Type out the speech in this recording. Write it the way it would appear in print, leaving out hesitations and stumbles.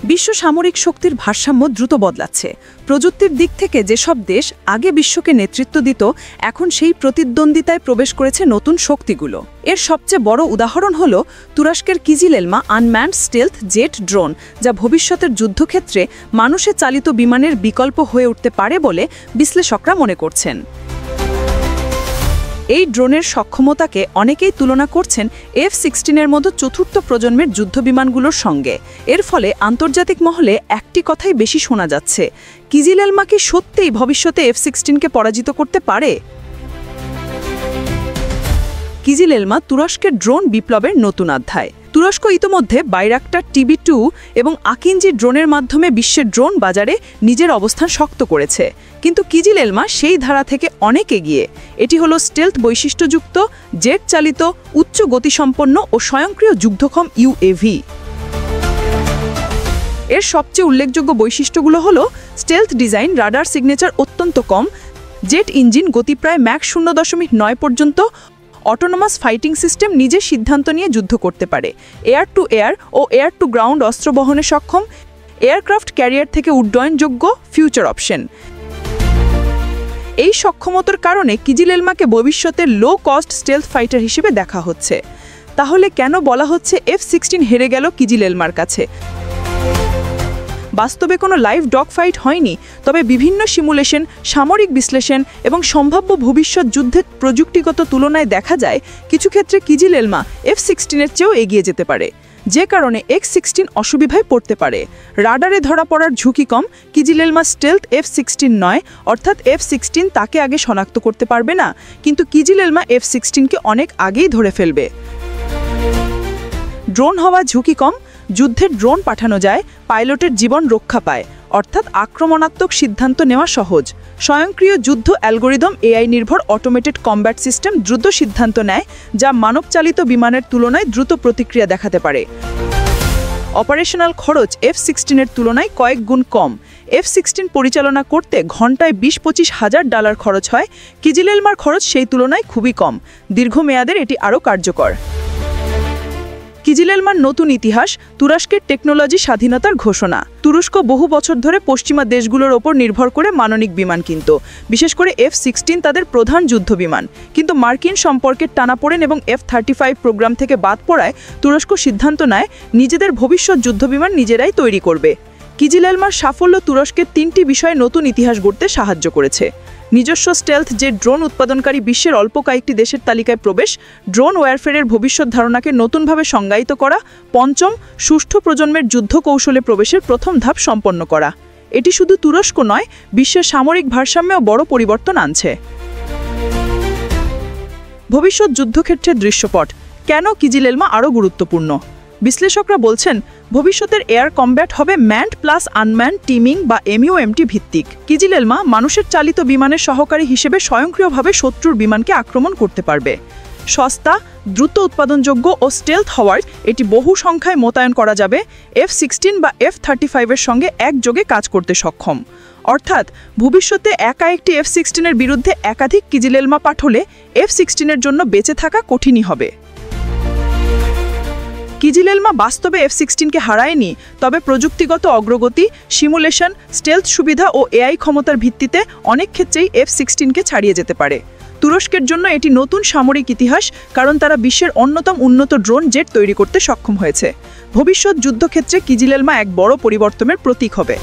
বিশ্ব সামরিক শক্তির ভারসাম্য দ্রুত বদলাচ্ছে। প্রযুক্তির দিক থেকে যেসব দেশ আগে বিশ্বকে নেতৃত্ব দিত, এখন সেই প্রতিদ্বন্দ্বিতায় প্রবেশ করেছে নতুন শক্তিগুলো। এর সবচেয়ে বড় উদাহরণ হল তুরস্কের কিজিল এলমা আনম্যান্ড স্টেলথ জেট ড্রোন, যা ভবিষ্যতের যুদ্ধক্ষেত্রে মানুষে চালিত বিমানের বিকল্প হয়ে উঠতে পারে বলে বিশ্লেষকরা মনে করছেন। এই ড্রোনের সক্ষমতাকে অনেকেই তুলনা করছেন F-16 মতো চতুর্থ প্রজন্মের যুদ্ধবিমানগুলোর সঙ্গে। এর ফলে আন্তর্জাতিক মহলে একটি কথাই বেশি শোনা যাচ্ছে, কিজিল এলমা কি সত্যিই ভবিষ্যতে F-16কে পরাজিত করতে পারে? কিজিল এলমা তুরস্কের ড্রোন বিপ্লবের নতুন অধ্যায়। তুরস্ক ইতোমধ্যে বাইরাক্টার TB2 এবং আকিঞ্জি ড্রোনের মাধ্যমে বিশ্বের ড্রোন বাজারে নিজের অবস্থান শক্ত করেছে, কিন্তু কিজিল এলমা সেই ধারা থেকে অনেক এগিয়ে। এটি হলো স্টেলথ বৈশিষ্ট্যযুক্ত, জেট চালিত, উচ্চ গতিসম্পন্ন ও স্বয়ংক্রিয় যুদ্ধক্ষম UAV। এর সবচেয়ে উল্লেখযোগ্য বৈশিষ্ট্যগুলো হলো স্টেলথ ডিজাইন, রাডার সিগনেচার অত্যন্ত কম, জেট ইঞ্জিন, গতি প্রায় ম্যাক 0.9 পর্যন্ত, অটোনোমাস ফাইটিং সিস্টেম, নিজে সিদ্ধান্ত নিয়ে যুদ্ধ করতে পারে, এয়ার টু এয়ার ও এয়ার টু গ্রাউন্ড অস্ত্র বহনে সক্ষম, এয়ারক্রাফট ক্যারিয়ার থেকে উড্ডয়নযোগ্য, ফিউচার অপশন। এই সক্ষমতার কারণে কিজিল এলমাকে ভবিষ্যতের লো কস্ট স্টেলথ ফাইটার হিসেবে দেখা হচ্ছে। তাহলে কেন বলা হচ্ছে F-16 হেরে গেল কিজিল এলমার কাছে? বাস্তবে কোনো লাইভ ডগ ফাইট হয়নি, তবে বিভিন্ন সিমুলেশন, সামরিক বিশ্লেষণ এবং সম্ভাব্য ভবিষ্যৎ যুদ্ধের প্রযুক্তিগত তুলনায় দেখা যায় কিছু ক্ষেত্রে কিজিল এলমা F-16 চেয়েও এগিয়ে যেতে পারে, যে কারণে X-16 অসুবিধায় পড়তে পারে। রাডারে ধরা পড়ার ঝুঁকি কম, কিজিল এলমা স্টেলথ F-16 নয়, অর্থাৎ F-16 তাকে আগে শনাক্ত করতে পারবে না, কিন্তু কিজিল এলমা F-16কে অনেক আগেই ধরে ফেলবে। ড্রোন হওয়া ঝুঁকি কম, যুদ্ধের ড্রোন পাঠানো যায়, পাইলটের জীবন রক্ষা পায়, অর্থাৎ আক্রমণাত্মক সিদ্ধান্ত নেওয়া সহজ। স্বয়ংক্রিয় যুদ্ধ অ্যালগোরিদম, AI নির্ভর অটোমেটেড কমব্যাট সিস্টেম দ্রুত সিদ্ধান্ত নেয়, যা মানবচালিত বিমানের তুলনায় দ্রুত প্রতিক্রিয়া দেখাতে পারে। অপারেশনাল খরচ F-16 তুলনায় কয়েক গুণ কম। F-16 পরিচালনা করতে ঘন্টায় $20-25 হাজার খরচ হয়, কিজিল এলমার খরচ সেই তুলনায় খুবই কম। দীর্ঘমেয়াদের এটি আরও কার্যকর। কিজিল এলমার নতুন ইতিহাস, তুরস্কের টেকনোলজি স্বাধীনতার ঘোষণা। তুরস্ক বহু বছর ধরে পশ্চিমা দেশগুলোর ওপর নির্ভর করে মানবিক বিমান কিনত, বিশেষ করে F-16 তাদের প্রধান যুদ্ধ বিমান। কিন্তু মার্কিন সম্পর্কের টানাপোড়েন এবং F-35 প্রোগ্রাম থেকে বাদ পড়ায় তুরস্ক সিদ্ধান্ত নেয় নিজেদের ভবিষ্যৎ যুদ্ধবিমান নিজেরাই তৈরি করবে। কিজিল এলমার সাফল্য তুরস্কের 3টি বিষয়ে নতুন ইতিহাস গড়তে সাহায্য করেছে: নিজস্ব স্টেলথ জেট ড্রোন উৎপাদনকারী বিশ্বের অল্প কয়েকটি দেশের তালিকায় প্রবেশ, ড্রোন ওয়ারফেয়ারের ভবিষ্যৎ ধারণাকে নতুনভাবে সংজ্ঞায়িত করা, পঞ্চম, ষষ্ঠ প্রজন্মের যুদ্ধ কৌশলে প্রবেশের প্রথম ধাপ সম্পন্ন করা। এটি শুধু তুরস্ক নয়, বিশ্বের সামরিক ভারসাম্যেও বড় পরিবর্তন আনছে। ভবিষ্যৎ যুদ্ধক্ষেত্রের দৃশ্যপট, কেন কিজিল এলমা আরও গুরুত্বপূর্ণ? বিশ্লেষকরা বলছেন ভবিষ্যতের এয়ার কমব্যাট হবে ম্যান্ড প্লাস আনম্যান্ড টিমিং বা MUMT ভিত্তিক। কিজিল এলমা মানুষের চালিত বিমানের সহকারী হিসেবে স্বয়ংক্রিয়ভাবে শত্রুর বিমানকে আক্রমণ করতে পারবে। সস্তা, দ্রুত উৎপাদনযোগ্য ও স্টেলথ হওয়ার এটি বহু সংখ্যায় মোতায়েন করা যাবে, F-16 বা F-35 সঙ্গে একযোগে কাজ করতে সক্ষম। অর্থাৎ ভবিষ্যতে একা একটি F-16 বিরুদ্ধে একাধিক কিজিল এলমা পাঠালে F-16 জন্য বেঁচে থাকা কঠিনই হবে। কিজিল এলমা বাস্তবে F-16কে হারায়নি, তবে প্রযুক্তিগত অগ্রগতি, সিমুলেশন, স্টেলথ সুবিধা ও AI ক্ষমতার ভিত্তিতে অনেক ক্ষেত্রেই F-16কে ছাড়িয়ে যেতে পারে। তুরস্কের জন্য এটি নতুন সামরিক ইতিহাস, কারণ তারা বিশ্বের অন্যতম উন্নত ড্রোন জেট তৈরি করতে সক্ষম হয়েছে। ভবিষ্যৎ যুদ্ধক্ষেত্রে কিজিল এলমা এক বড় পরিবর্তনের প্রতীক হবে।